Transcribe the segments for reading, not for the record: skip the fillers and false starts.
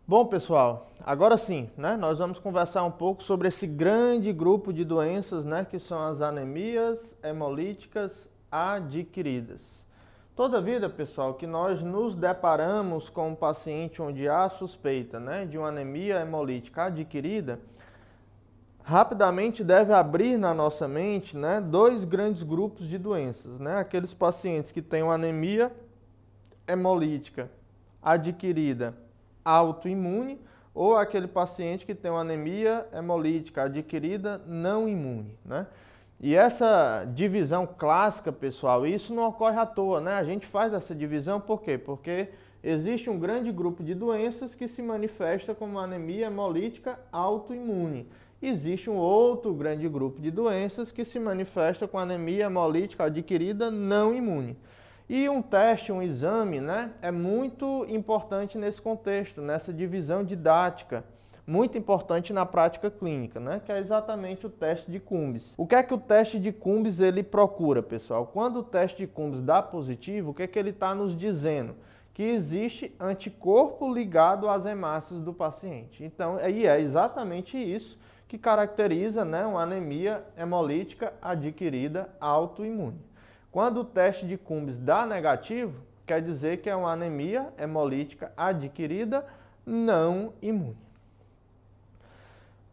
Bom, pessoal, agora sim, né, nós vamos conversar um pouco sobre esse grande grupo de doenças, né, que são as anemias hemolíticas adquiridas. Toda vida, pessoal, que nós nos deparamos com um paciente onde há suspeita, né, de uma anemia hemolítica adquirida, rapidamente deve abrir na nossa mente, né, dois grandes grupos de doenças, né, aqueles pacientes que têm uma anemia hemolítica adquirida autoimune ou aquele paciente que tem uma anemia hemolítica adquirida não imune, né? E essa divisão clássica, pessoal, isso não ocorre à toa, né? A gente faz essa divisão por quê? Porque existe um grande grupo de doenças que se manifesta como anemia hemolítica autoimune. Existe um outro grande grupo de doenças que se manifesta com anemia hemolítica adquirida não imune. E um teste, um exame, né, é muito importante nesse contexto, nessa divisão didática, muito importante na prática clínica, né, que é exatamente o teste de Cumbis. O que é que o teste de Cumbis ele procura, pessoal? Quando o teste de Cumbis dá positivo, o que é que ele está nos dizendo? Que existe anticorpo ligado às hemácias do paciente. Então, aí é exatamente isso que caracteriza, né, uma anemia hemolítica adquirida autoimune. Quando o teste de Cumbis dá negativo, quer dizer que é uma anemia hemolítica adquirida não imune.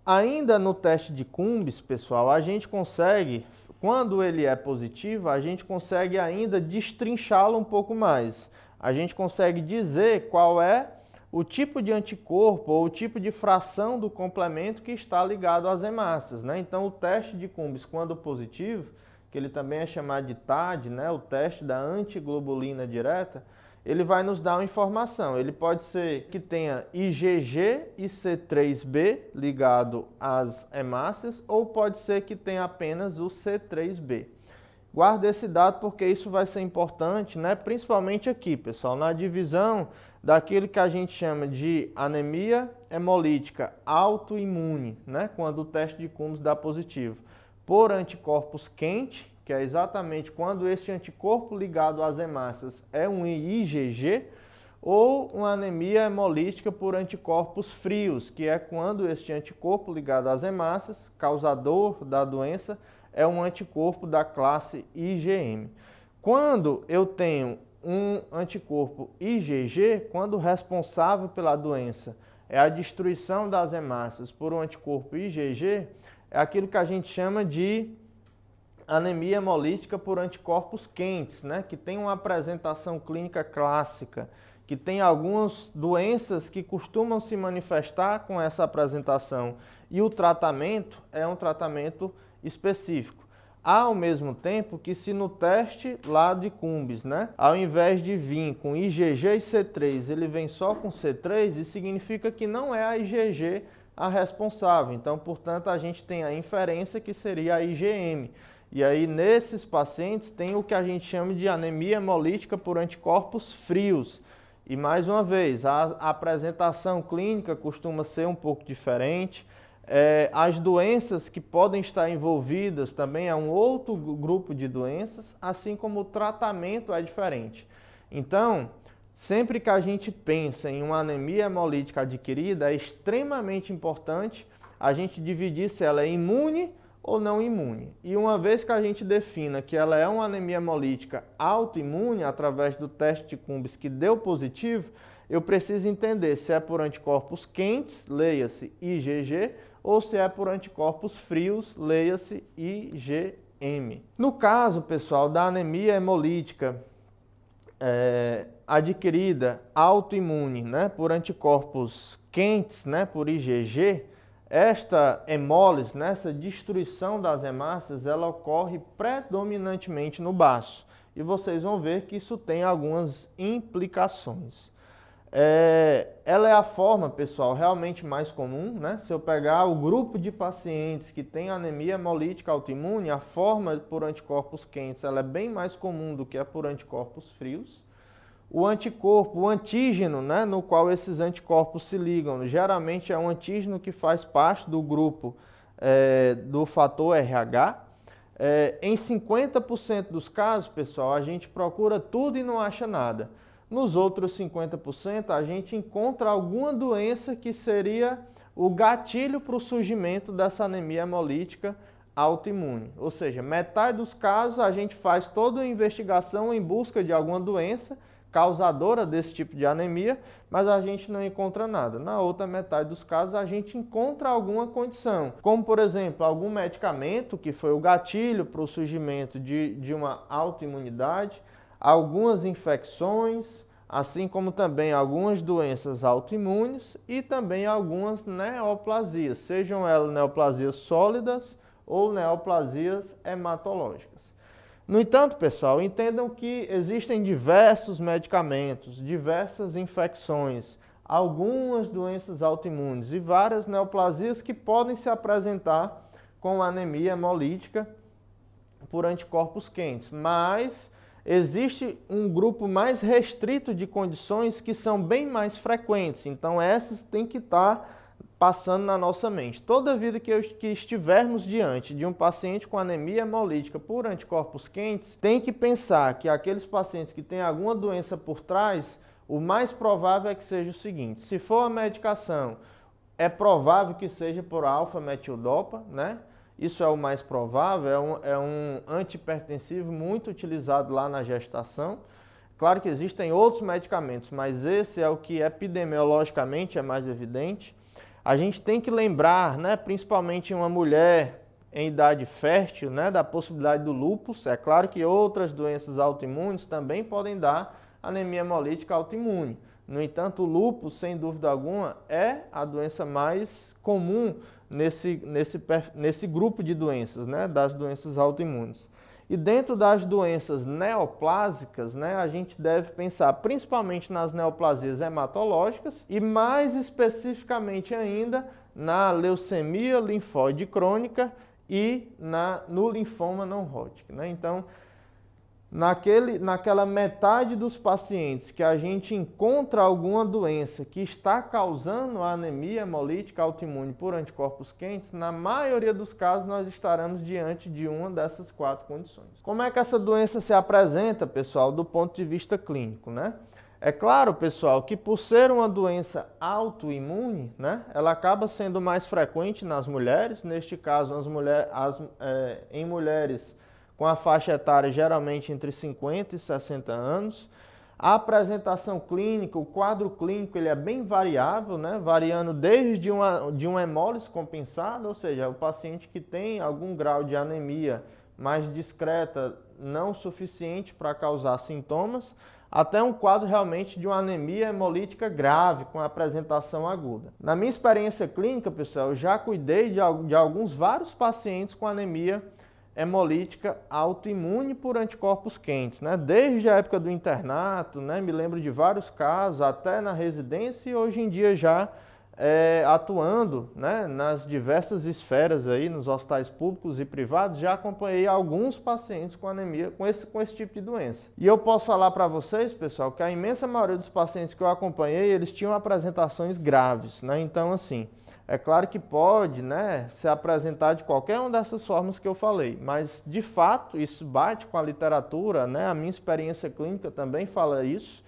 Ainda no teste de Cumbis, pessoal, a gente consegue, quando ele é positivo, a gente consegue ainda destrinchá-lo um pouco mais. A gente consegue dizer qual é o tipo de anticorpo ou o tipo de fração do complemento que está ligado às hemácias, né? Então, o teste de Cumbis, quando positivo, que ele também é chamado de TAD, né, o teste da antiglobulina direta, ele vai nos dar uma informação. Ele pode ser que tenha IgG e C3b ligado às hemácias, ou pode ser que tenha apenas o C3b. Guarda esse dado porque isso vai ser importante, né, principalmente aqui, pessoal, na divisão daquilo que a gente chama de anemia hemolítica autoimune, né, quando o teste de Cumbis dá positivo, por anticorpos quentes, que é exatamente quando esse anticorpo ligado às hemácias é um IgG, ou uma anemia hemolítica por anticorpos frios, que é quando este anticorpo ligado às hemácias, causador da doença, é um anticorpo da classe IgM. Quando eu tenho um anticorpo IgG, quando o responsável pela doença é a destruição das hemácias por um anticorpo IgG, é aquilo que a gente chama de anemia hemolítica por anticorpos quentes, né? Que tem uma apresentação clínica clássica, que tem algumas doenças que costumam se manifestar com essa apresentação. E o tratamento é um tratamento específico. Ao mesmo tempo que se no teste lá de Cumbis, né, ao invés de vir com IgG e C3, ele vem só com C3, isso significa que não é a IgG a responsável. Então, portanto, a gente tem a inferência que seria a IgM. E aí, nesses pacientes, tem o que a gente chama de anemia hemolítica por anticorpos frios. E, mais uma vez, a apresentação clínica costuma ser um pouco diferente. As doenças que podem estar envolvidas também é um outro grupo de doenças, assim como o tratamento é diferente. Então, sempre que a gente pensa em uma anemia hemolítica adquirida, é extremamente importante a gente dividir se ela é imune ou não imune. E uma vez que a gente defina que ela é uma anemia hemolítica autoimune, através do teste de Cumbis que deu positivo, eu preciso entender se é por anticorpos quentes, leia-se IgG, ou se é por anticorpos frios, leia-se IgM. No caso, pessoal, da anemia hemolítica adquirida autoimune, né, por anticorpos quentes, né, por IgG, esta hemólise, né, essa destruição das hemácias, ela ocorre predominantemente no baço. E vocês vão ver que isso tem algumas implicações. Ela é a forma, pessoal, realmente mais comum, né? Se eu pegar o grupo de pacientes que tem anemia hemolítica autoimune, a forma por anticorpos quentes ela é bem mais comum do que a por anticorpos frios. O anticorpo, o antígeno, né, no qual esses anticorpos se ligam, geralmente é um antígeno que faz parte do grupo do fator RH. Em 50% dos casos, pessoal, a gente procura tudo e não acha nada. Nos outros 50%, a gente encontra alguma doença que seria o gatilho para o surgimento dessa anemia hemolítica autoimune. Ou seja, metade dos casos a gente faz toda a investigação em busca de alguma doença causadora desse tipo de anemia, mas a gente não encontra nada. Na outra metade dos casos a gente encontra alguma condição, como por exemplo, algum medicamento que foi o gatilho para o surgimento de uma autoimunidade, algumas infecções, assim como também algumas doenças autoimunes e também algumas neoplasias, sejam elas neoplasias sólidas ou neoplasias hematológicas. No entanto, pessoal, entendam que existem diversos medicamentos, diversas infecções, algumas doenças autoimunes e várias neoplasias que podem se apresentar com anemia hemolítica por anticorpos quentes, mas existe um grupo mais restrito de condições que são bem mais frequentes, então essas têm que estar passando na nossa mente. Toda vida que estivermos diante de um paciente com anemia hemolítica por anticorpos quentes, tem que pensar que aqueles pacientes que têm alguma doença por trás, o mais provável é que seja o seguinte: se for a medicação, é provável que seja por alfa-metildopa, né? Isso é o mais provável, é um antihipertensivo muito utilizado lá na gestação. Claro que existem outros medicamentos, mas esse é o que epidemiologicamente é mais evidente. A gente tem que lembrar, né, principalmente uma mulher em idade fértil, né, da possibilidade do lúpus. É claro que outras doenças autoimunes também podem dar anemia hemolítica autoimune. No entanto, o lúpus, sem dúvida alguma, é a doença mais comum nesse grupo de doenças, né, das doenças autoimunes. E dentro das doenças neoplásicas, né, a gente deve pensar principalmente nas neoplasias hematológicas e mais especificamente ainda na leucemia linfóide crônica e no linfoma não Hodgkin, né? Então, naquela metade dos pacientes que a gente encontra alguma doença que está causando a anemia hemolítica autoimune por anticorpos quentes, na maioria dos casos nós estaremos diante de uma dessas 4 condições. Como é que essa doença se apresenta, pessoal, do ponto de vista clínico, né? É claro, pessoal, que por ser uma doença autoimune, né, ela acaba sendo mais frequente nas mulheres, neste caso em mulheres com a faixa etária geralmente entre 50 e 60 anos. A apresentação clínica, o quadro clínico, ele é bem variável, né? Variando desde de uma hemólise compensada, ou seja, o paciente que tem algum grau de anemia mais discreta, não suficiente para causar sintomas, até um quadro realmente de uma anemia hemolítica grave, com apresentação aguda. Na minha experiência clínica, pessoal, eu já cuidei de vários pacientes com anemia hemolítica autoimune por anticorpos quentes, né? Desde a época do internato, né? Me lembro de vários casos, até na residência e hoje em dia já atuando, né, nas diversas esferas aí, nos hospitais públicos e privados, já acompanhei alguns pacientes com anemia, com esse tipo de doença. E eu posso falar para vocês, pessoal, que a imensa maioria dos pacientes que eu acompanhei, eles tinham apresentações graves, né? Então, assim, é claro que pode, né, se apresentar de qualquer uma dessas formas que eu falei, mas de fato isso bate com a literatura, né? A minha experiência clínica também fala isso.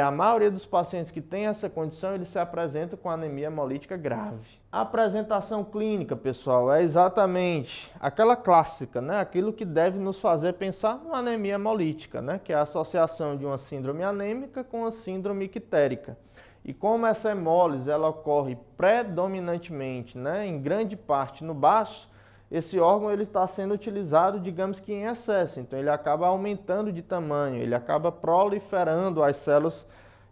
A maioria dos pacientes que tem essa condição, eles se apresentam com anemia hemolítica grave. A apresentação clínica, pessoal, é exatamente aquela clássica, né? Aquilo que deve nos fazer pensar numa anemia hemolítica, né? Que é a associação de uma síndrome anêmica com uma síndrome ictérica. E como essa hemólise ela ocorre predominantemente, né, em grande parte no baço, esse órgão ele está sendo utilizado, digamos que em excesso, então ele acaba aumentando de tamanho, ele acaba proliferando as células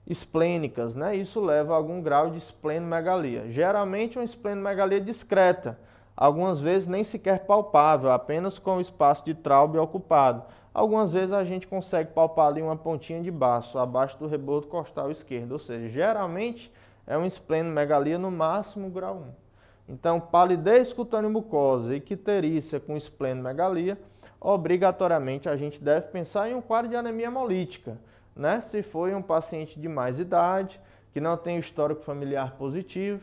esplênicas, né? Isso leva a algum grau de esplenomegalia. Geralmente uma esplenomegalia discreta, algumas vezes nem sequer palpável, apenas com o espaço de Traube ocupado. Algumas vezes a gente consegue palpar ali uma pontinha de baço, abaixo do rebozo costal esquerdo, ou seja, geralmente é uma esplenomegalia no máximo grau 1. Então, palidez cutânea mucosa e icterícia com esplenomegalia, obrigatoriamente a gente deve pensar em um quadro de anemia hemolítica, né? Se for um paciente de mais idade, que não tem histórico familiar positivo,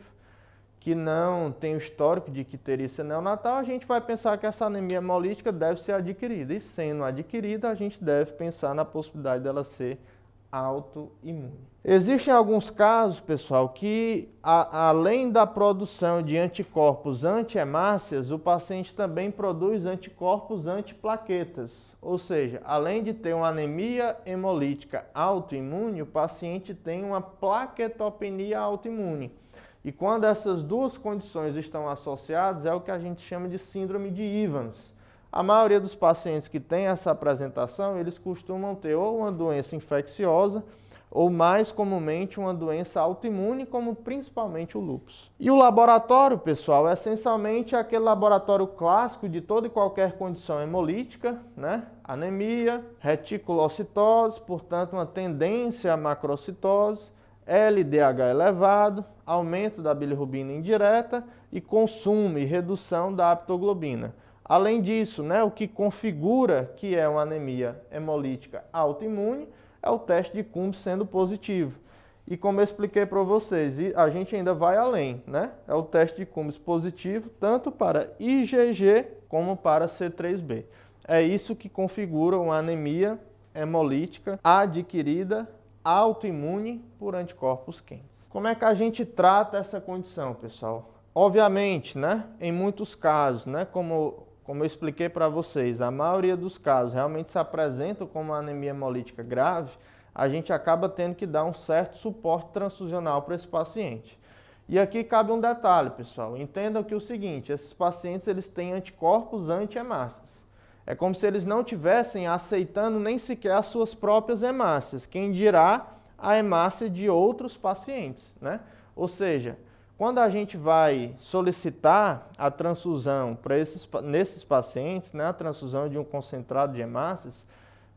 que não tem o histórico de icterícia neonatal, a gente vai pensar que essa anemia hemolítica deve ser adquirida. E sendo adquirida, a gente deve pensar na possibilidade dela ser autoimune. Existem alguns casos, pessoal, que além da produção de anticorpos anti-hemácias, o paciente também produz anticorpos antiplaquetas. Ou seja, além de ter uma anemia hemolítica autoimune, o paciente tem uma plaquetopenia autoimune. E quando essas duas condições estão associadas, é o que a gente chama de síndrome de Evans. A maioria dos pacientes que tem essa apresentação, eles costumam ter ou uma doença infecciosa, ou mais comumente uma doença autoimune, como principalmente o lúpus. E o laboratório, pessoal, é essencialmente aquele laboratório clássico de toda e qualquer condição hemolítica, né? Anemia, reticulocitose, portanto uma tendência à macrocitose, LDH elevado, aumento da bilirrubina indireta e consumo e redução da aptoglobina. Além disso, né, o que configura que é uma anemia hemolítica autoimune é o teste de Coombs sendo positivo. E como eu expliquei para vocês, a gente ainda vai além, né? É o teste de Coombs positivo tanto para IgG como para C3b. É isso que configura uma anemia hemolítica adquirida autoimune por anticorpos quentes. Como é que a gente trata essa condição, pessoal? Obviamente, né, em muitos casos, né, como eu expliquei para vocês, a maioria dos casos realmente se apresentam como uma anemia hemolítica grave, a gente acaba tendo que dar um certo suporte transfusional para esse paciente. E aqui cabe um detalhe, pessoal. Entendam que é o seguinte, esses pacientes eles têm anticorpos anti-hemácias. É como se eles não estivessem aceitando nem sequer as suas próprias hemácias, quem dirá a hemácia de outros pacientes, né? Ou seja, quando a gente vai solicitar a transfusão nesses pacientes, né, a transfusão de um concentrado de hemácias,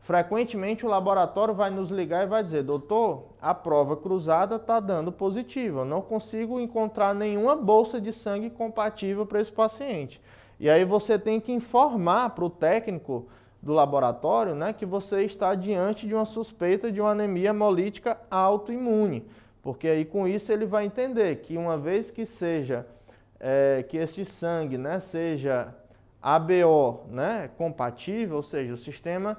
frequentemente o laboratório vai nos ligar e vai dizer, doutor, a prova cruzada está dando positiva, eu não consigo encontrar nenhuma bolsa de sangue compatível para esse paciente. E aí você tem que informar para o técnico do laboratório, né, que você está diante de uma suspeita de uma anemia hemolítica autoimune. Porque aí com isso ele vai entender que uma vez que que este sangue, né, seja ABO, né, compatível, ou seja, o sistema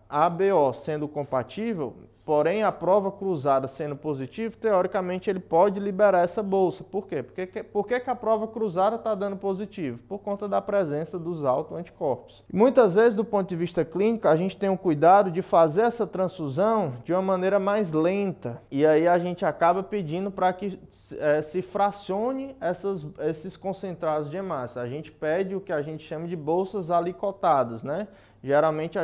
ABO sendo compatível, porém a prova cruzada sendo positiva, teoricamente ele pode liberar essa bolsa. Por quê? Por que a prova cruzada está dando positivo? Por conta da presença dos autoanticorpos. Muitas vezes, do ponto de vista clínico, a gente tem o cuidado de fazer essa transfusão de uma maneira mais lenta. E aí a gente acaba pedindo para que se fracione esses concentrados de hemácia. A gente pede o que a gente chama de bolsas alicotadas, né? Geralmente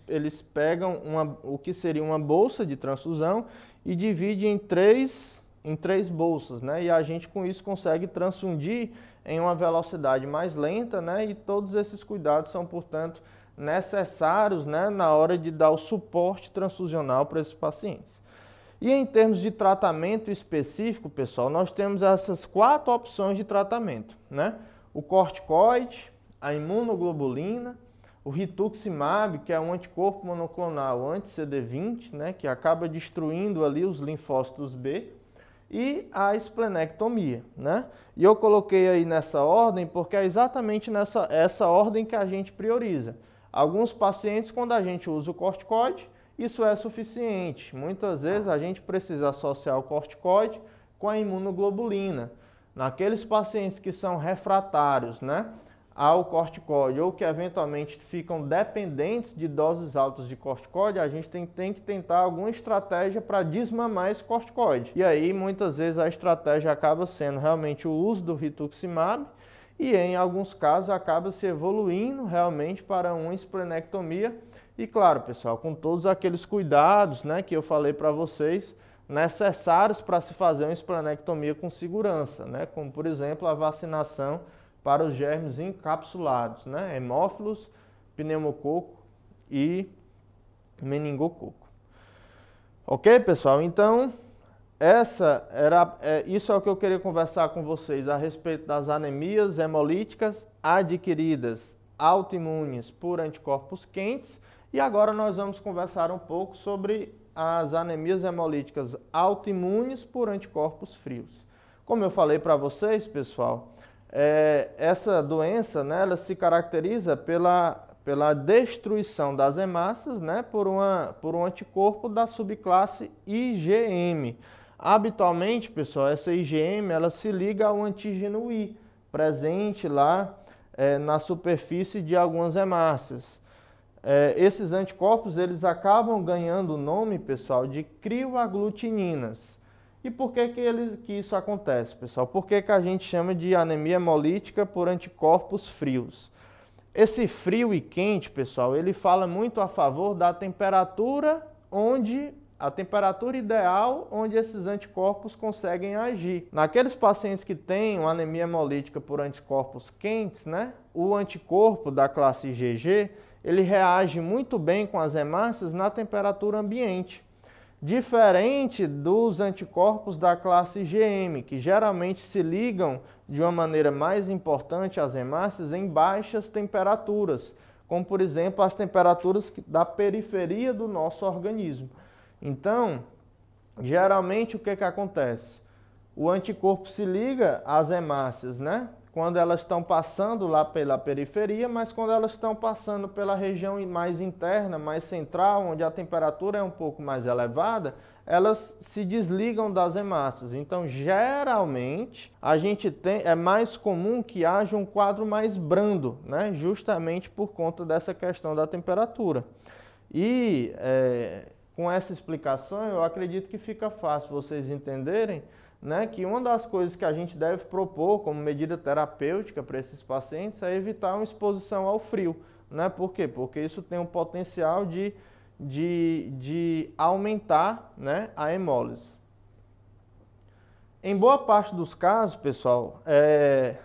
eles pegam o que seria uma bolsa de transfusão e dividem em três bolsas, né? E a gente com isso consegue transfundir em uma velocidade mais lenta, né? E todos esses cuidados são, portanto, necessários, né, na hora de dar o suporte transfusional para esses pacientes. E em termos de tratamento específico, pessoal, nós temos essas 4 opções de tratamento, né? O corticoide, a imunoglobulina, o rituximab, que é um anticorpo monoclonal anti-CD20, né, que acaba destruindo ali os linfócitos B, e a esplenectomia, né? E eu coloquei aí nessa ordem porque é exatamente essa ordem que a gente prioriza. Alguns pacientes, quando a gente usa o corticoide, isso é suficiente. Muitas vezes a gente precisa associar o corticoide com a imunoglobulina. Naqueles pacientes que são refratários, né, ao corticoide ou que eventualmente ficam dependentes de doses altas de corticoide, a gente tem que tentar alguma estratégia para desmamar esse corticoide. E aí muitas vezes a estratégia acaba sendo realmente o uso do rituximab e em alguns casos acaba se evoluindo realmente para uma esplenectomia. E claro, pessoal, com todos aqueles cuidados, né, que eu falei para vocês, necessários para se fazer uma esplenectomia com segurança, né, como por exemplo a vacinação para os germes encapsulados, né? Hemófilos, pneumococo e meningococo. Ok, pessoal? Então, isso é o que eu queria conversar com vocês a respeito das anemias hemolíticas adquiridas autoimunes por anticorpos quentes. E agora nós vamos conversar um pouco sobre as anemias hemolíticas autoimunes por anticorpos frios. Como eu falei para vocês, pessoal, essa doença, né, ela se caracteriza pela destruição das hemácias, né, por um anticorpo da subclasse IgM. Habitualmente, pessoal, essa IgM ela se liga ao antígeno I, presente lá na superfície de algumas hemácias. Esses anticorpos eles acabam ganhando o nome, pessoal, de crioaglutininas. E por que isso acontece, pessoal? Por que a gente chama de anemia hemolítica por anticorpos frios? Esse frio e quente, pessoal, ele fala muito a favor da temperatura ideal onde esses anticorpos conseguem agir. Naqueles pacientes que têm uma anemia hemolítica por anticorpos quentes, né, o anticorpo da classe IgG, ele reage muito bem com as hemácias na temperatura ambiente. Diferente dos anticorpos da classe IgM, que geralmente se ligam de uma maneira mais importante às hemácias em baixas temperaturas, como por exemplo as temperaturas da periferia do nosso organismo. Então, geralmente o que acontece? O anticorpo se liga às hemácias, né? Quando elas estão passando lá pela periferia, mas quando elas estão passando pela região mais interna, mais central, onde a temperatura é um pouco mais elevada, elas se desligam das hemácias. Então, geralmente, é mais comum que haja um quadro mais brando, né? Justamente por conta dessa questão da temperatura. E com essa explicação, eu acredito que fica fácil vocês entenderem, né, que uma das coisas que a gente deve propor como medida terapêutica para esses pacientes é evitar uma exposição ao frio. Né? Por quê? Porque isso tem um potencial de aumentar, né, a hemólise. Em boa parte dos casos, pessoal,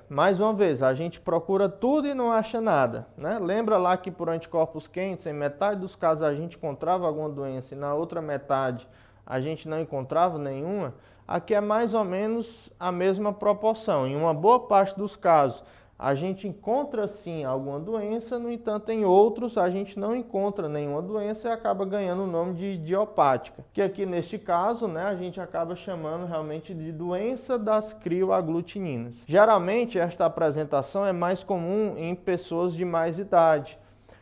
mais uma vez, a gente procura tudo e não acha nada. Né? Lembra lá que por anticorpos quentes, em metade dos casos a gente encontrava alguma doença e na outra metade a gente não encontrava nenhuma? Aqui é mais ou menos a mesma proporção. Em uma boa parte dos casos, a gente encontra sim alguma doença, no entanto, em outros a gente não encontra nenhuma doença e acaba ganhando o nome de idiopática. Que aqui neste caso, né, a gente acaba chamando realmente de doença das crioaglutininas. Geralmente esta apresentação é mais comum em pessoas de mais idade,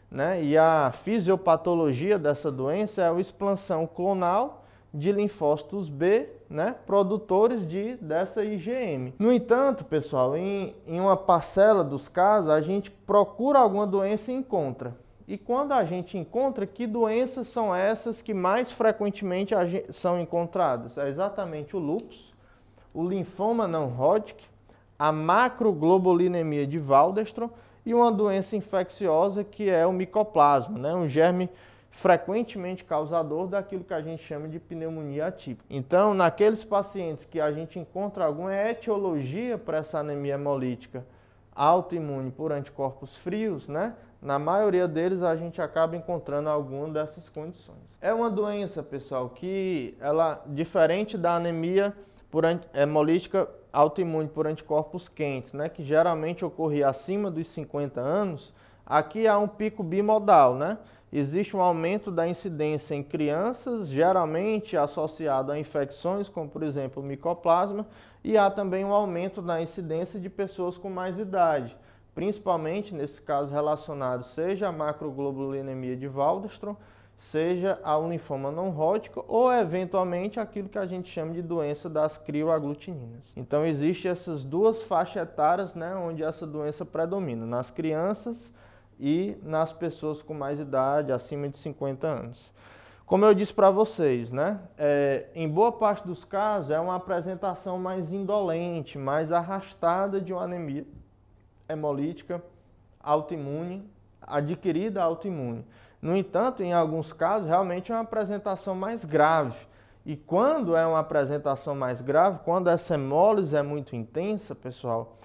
né? E a fisiopatologia dessa doença é a expansão clonal de linfócitos B, né, produtores dessa IgM. No entanto, pessoal, em uma parcela dos casos, a gente procura alguma doença e encontra. E quando a gente encontra, que doenças são essas que mais frequentemente são encontradas? É exatamente o lúpus, o linfoma não Hodgkin, a macroglobulinemia de Waldenström e uma doença infecciosa que é o micoplasma, né, um germe frequentemente causador daquilo que a gente chama de pneumonia atípica. Então, naqueles pacientes que a gente encontra alguma etiologia para essa anemia hemolítica autoimune por anticorpos frios, né? Na maioria deles a gente acaba encontrando alguma dessas condições. É uma doença, pessoal, que ela, diferente da anemia hemolítica autoimune por anticorpos quentes, né? Que geralmente ocorria acima dos 50 anos, aqui há um pico bimodal, né? Existe um aumento da incidência em crianças, geralmente associado a infecções, como por exemplo o micoplasma, e há também um aumento da incidência de pessoas com mais idade, principalmente nesse caso relacionado seja a macroglobulinemia de Waldenström, seja ao linfoma não Hodgkin ou eventualmente aquilo que a gente chama de doença das crioaglutininas. Então existem essas duas faixas etárias, né, onde essa doença predomina, nas crianças e nas pessoas com mais idade, acima de 50 anos. Como eu disse para vocês, né, em boa parte dos casos é uma apresentação mais indolente, mais arrastada de uma anemia hemolítica autoimune, adquirida autoimune. No entanto, em alguns casos, realmente é uma apresentação mais grave. E quando é uma apresentação mais grave, quando essa hemólise é muito intensa, pessoal,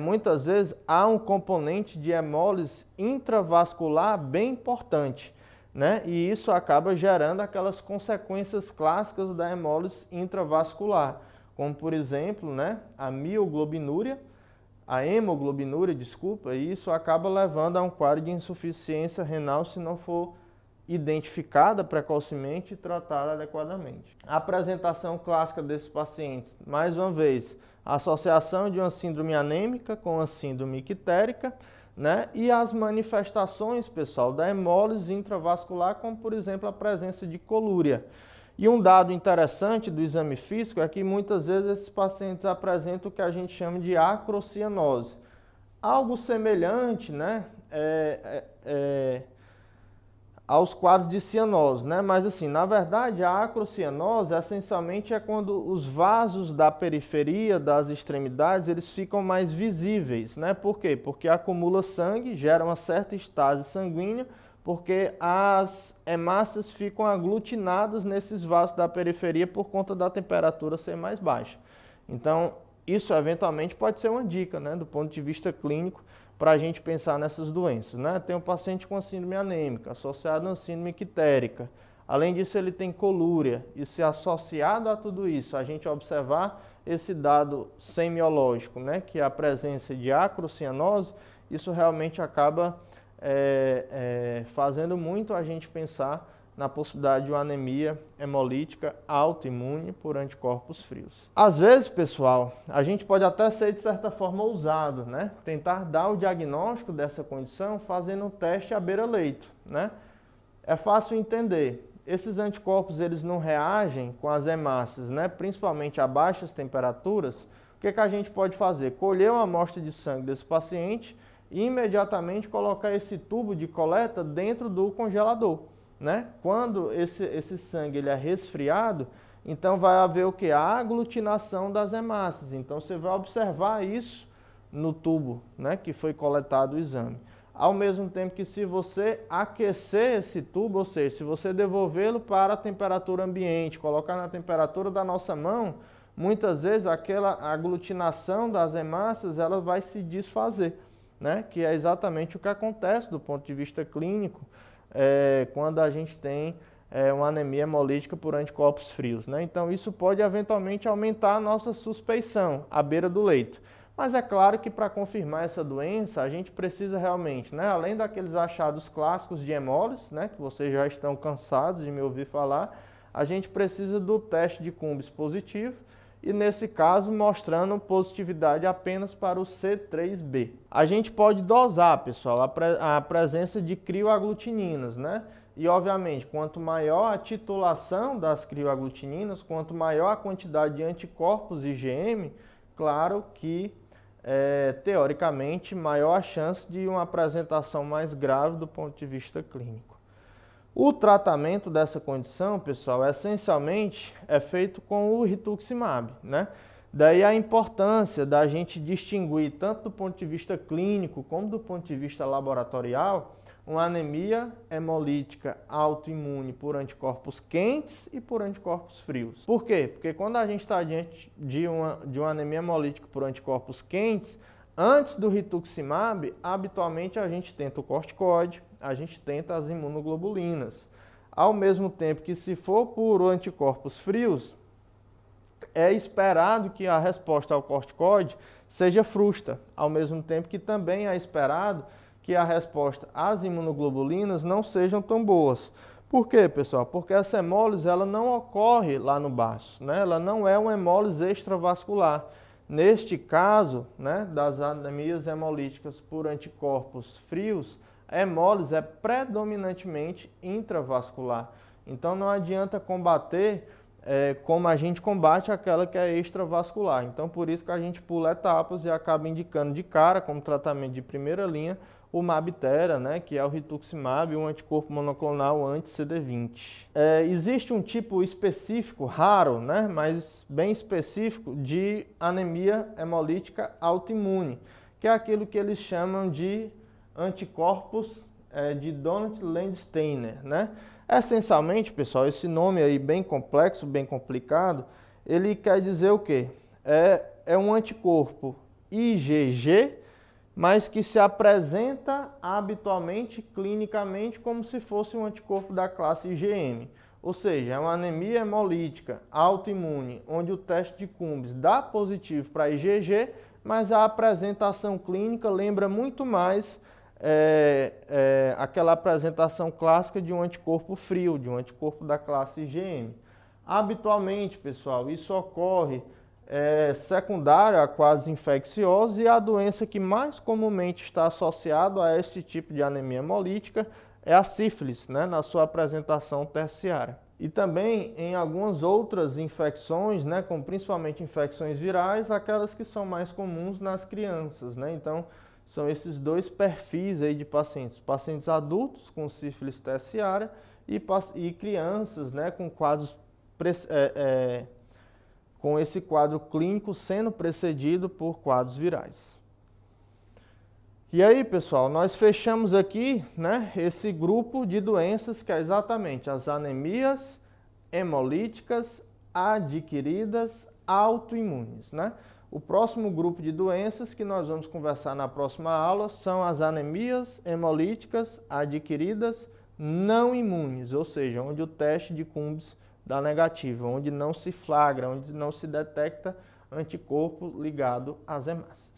muitas vezes há um componente de hemólise intravascular bem importante, né? E isso acaba gerando aquelas consequências clássicas da hemólise intravascular, como por exemplo, né, a hemoglobinúria, desculpa, e isso acaba levando a um quadro de insuficiência renal se não for identificada precocemente e tratada adequadamente. A apresentação clássica desses pacientes, mais uma vez, a associação de uma síndrome anêmica com a síndrome ictérica, né? E as manifestações, pessoal, da hemólise intravascular, como por exemplo a presença de colúria. E um dado interessante do exame físico é que muitas vezes esses pacientes apresentam o que a gente chama de acrocianose. Algo semelhante, né, aos quadros de cianose, né? Mas assim, na verdade, a acrocianose essencialmente é quando os vasos da periferia, das extremidades, eles ficam mais visíveis, né? Por quê? Porque acumula sangue, gera uma certa estase sanguínea, porque as hemácias ficam aglutinadas nesses vasos da periferia por conta da temperatura ser mais baixa. Então, isso eventualmente pode ser uma dica, né, do ponto de vista clínico, para a gente pensar nessas doenças, né? Tem um paciente com síndrome anêmica, associado a síndrome ictérica. Além disso, ele tem colúria. E se associado a tudo isso, a gente observar esse dado semiológico, né, que é a presença de acrocianose, isso realmente acaba fazendo muito a gente pensar na possibilidade de uma anemia hemolítica autoimune por anticorpos frios. Às vezes, pessoal, a gente pode até ser de certa forma ousado, né? Tentar dar o diagnóstico dessa condição fazendo um teste à beira-leito, né? É fácil entender. Esses anticorpos, eles não reagem com as hemácias, né? Principalmente a baixas temperaturas. O que a gente pode fazer? Colher uma amostra de sangue desse paciente e imediatamente colocar esse tubo de coleta dentro do congelador, né? Quando esse sangue ele é resfriado, então vai haver o que? A aglutinação das hemácias. Então você vai observar isso no tubo, né, que foi coletado o exame. Ao mesmo tempo que se você aquecer esse tubo, ou seja, se você devolvê-lo para a temperatura ambiente, colocar na temperatura da nossa mão, muitas vezes aquela aglutinação das hemácias ela vai se desfazer, né? Que é exatamente o que acontece do ponto de vista clínico quando a gente tem uma anemia hemolítica por anticorpos frios, né? Então isso pode eventualmente aumentar a nossa suspeição à beira do leito. Mas é claro que para confirmar essa doença a gente precisa realmente, né, além daqueles achados clássicos de hemólise, né, que vocês já estão cansados de me ouvir falar, a gente precisa do teste de Cumbis positivo, e nesse caso mostrando positividade apenas para o C3b. A gente pode dosar, pessoal, a presença de crioaglutininas, né? E obviamente, quanto maior a titulação das crioaglutininas, quanto maior a quantidade de anticorpos IgM, claro que teoricamente maior a chance de uma apresentação mais grave do ponto de vista clínico. O tratamento dessa condição, pessoal, essencialmente é feito com o rituximab, né? Daí a importância da gente distinguir, tanto do ponto de vista clínico como do ponto de vista laboratorial, uma anemia hemolítica autoimune por anticorpos quentes e por anticorpos frios. Por quê? Porque quando a gente está diante de uma anemia hemolítica por anticorpos quentes, antes do rituximab, habitualmente a gente tenta o corticoide, a gente tenta as imunoglobulinas. Ao mesmo tempo que, se for por anticorpos frios, é esperado que a resposta ao corticoide seja frusta, ao mesmo tempo que também é esperado que a resposta às imunoglobulinas não sejam tão boas. Por quê, pessoal? Porque essa hemólise ela não ocorre lá no baço, né? Ela não é uma hemólise extravascular. Neste caso, né, das anemias hemolíticas por anticorpos frios, a hemólise é predominantemente intravascular. Então não adianta combater como a gente combate aquela que é extravascular. Então por isso que a gente pula etapas e acaba indicando de cara como tratamento de primeira linha o Mabtera, né, que é o rituximab, um anticorpo monoclonal anti-CD20. Existe um tipo específico, raro, né, mas bem específico, de anemia hemolítica autoimune, que é aquilo que eles chamam de anticorpos de Donat-Landsteiner, né? Essencialmente, pessoal, esse nome aí bem complexo, bem complicado, ele quer dizer o quê? É um anticorpo IgG, mas que se apresenta habitualmente, clinicamente, como se fosse um anticorpo da classe IgM. Ou seja, é uma anemia hemolítica autoimune, onde o teste de Cumbis dá positivo para IgG, mas a apresentação clínica lembra muito mais aquela apresentação clássica de um anticorpo frio, de um anticorpo da classe IgM. Habitualmente, pessoal, isso ocorre secundária a quadros infecciosos, e a doença que mais comumente está associada a esse tipo de anemia hemolítica é a sífilis, né, na sua apresentação terciária. E também em algumas outras infecções, né, como principalmente infecções virais, aquelas que são mais comuns nas crianças, né? Então, são esses dois perfis aí de pacientes: pacientes adultos com sífilis terciária e crianças, né, com quadros com esse quadro clínico sendo precedido por quadros virais. E aí, pessoal, nós fechamos aqui, né, esse grupo de doenças que é exatamente as anemias hemolíticas adquiridas autoimunes, né? O próximo grupo de doenças que nós vamos conversar na próxima aula são as anemias hemolíticas adquiridas não imunes, ou seja, onde o teste de Cumbs dá negativo, onde não se flagra, onde não se detecta anticorpo ligado às hemácias.